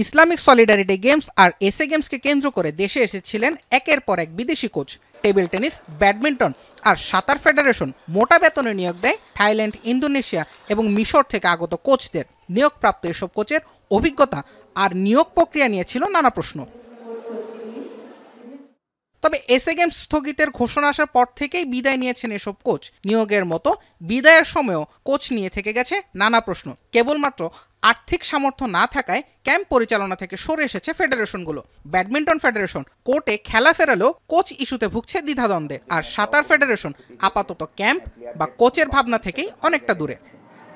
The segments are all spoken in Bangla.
ইসলামিক সলিডারিটি গেমস আর এসএ গেমসকে কেন্দ্র করে দেশে এসেছিলেন একের পর এক বিদেশি কোচ। টেবিল টেনিস, ব্যাডমিন্টন আর সাঁতার ফেডারেশন মোটা বেতনে নিয়োগ দেয় থাইল্যান্ড, ইন্দোনেশিয়া এবং মিশর থেকে আগত কোচদের। নিয়োগপ্রাপ্ত এসব কোচের অভিজ্ঞতা আর নিয়োগ প্রক্রিয়া নিয়ে ছিল নানা প্রশ্ন। তবে এসএ গেমস স্থগিতের ঘোষণা আসার পর থেকেই বিদায় নিয়েছেন এসব কোচ। নিয়োগের মতো বিদায়ের সময়ও কোচ নিয়ে থেকে গেছে নানা প্রশ্ন। কেবলমাত্র আর্থিক সামর্থ্য না থাকায় ক্যাম্প পরিচালনা থেকে সরে এসেছে ফেডারেশনগুলো। ব্যাডমিন্টন ফেডারেশন কোর্টে খেলা ফেরালেও কোচ ইস্যুতে ভুগছে দ্বিধাদ্বন্দ্বে। আর সাঁতার ফেডারেশন আপাতত ক্যাম্প বা কোচের ভাবনা থেকেই অনেকটা দূরে।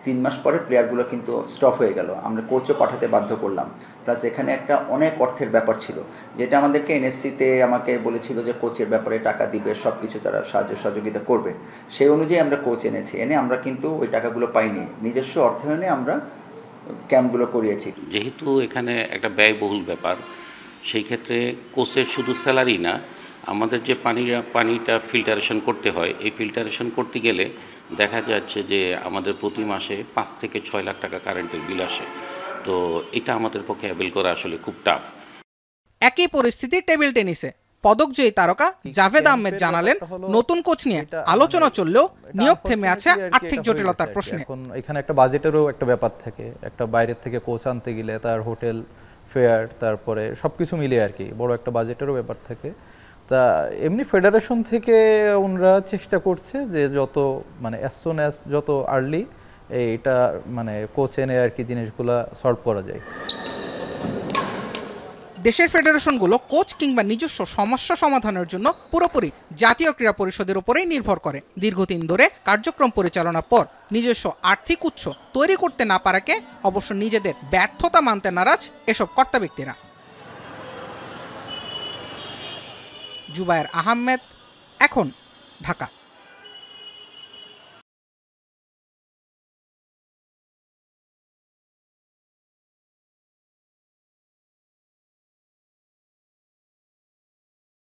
3 মাস পরে প্লেয়ারগুলো কিন্তু স্টপ হয়ে গেল, আমরা কোচও পাঠাতে বাধ্য করলাম। প্লাস এখানে একটা অনেক অর্থের ব্যাপার ছিল, যেটা আমাদেরকে এনএসসিতে আমাকে বলেছিল যে কোচের ব্যাপারে টাকা দিবে, সব কিছু তারা সাহায্য সহযোগিতা করবে। সেই অনুযায়ী আমরা কোচ এনেছি, এনে আমরা কিন্তু ওই টাকাগুলো পাইনি, নিজস্ব অর্থায়নে আমরা ক্যাম্পগুলো করিয়েছি। যেহেতু এখানে একটা ব্যয়বহুল ব্যাপার, সেই ক্ষেত্রে কোচের শুধু স্যালারি না, আমাদের যে পানিটা ফিল্টারেশন করতে হয়, এই ফিল্টারেশন করতে গেলে দেখা যাচ্ছে যে আমাদের প্রতি মাসে 5 থেকে 6 লাখ টাকা কারেন্টের বিল আসে। তো এটা আমাদের পক্ষে অ্যাভেল করা আসলে খুব টাফ। একই পরিস্থিতি টেবিল টেনিসে। পদকজয়ী তারকা জাভেদ আহমেদ জানালেন, নতুন কোচ নিয়ে আলোচনা চললেও নিয়োগ থেমে আছে আর্থিক জটিলতার প্রশ্নে। এখন এখানে একটা বাজেটেরও একটা ব্যাপার থাকে, একটা বাইরের থেকে কোচ আনতে গেলে তার হোটেল ফেয়ার, তারপরে সবকিছু মিলিয়ে আর কি বড় একটা বাজেটেরও ব্যাপার থাকে। তা এমনি ফেডারেশন থেকে ওনারা চেষ্টা করছে যে যত অ্যাজ সুন অ্যাজ যত আর্লি এইটা কোচ এনে আর কি জিনিসগুলা সলভ করা যায়। দেশের ফেডারেশনগুলো কোচ কিংবা নিজস্ব সমস্যা সমাধানের জন্য পুরোপুরি জাতীয় ক্রীড়া পরিষদের উপরেই নির্ভর করে। দীর্ঘদিন ধরে কার্যক্রম পরিচালনার পর নিজস্ব আর্থিক উৎস তৈরি করতে না পারাকে অবশ্য নিজেদের ব্যর্থতা মানতে নারাজ এসব কর্তা ব্যক্তিরা। জুবায়ের আহমেদ, এখন, ঢাকা।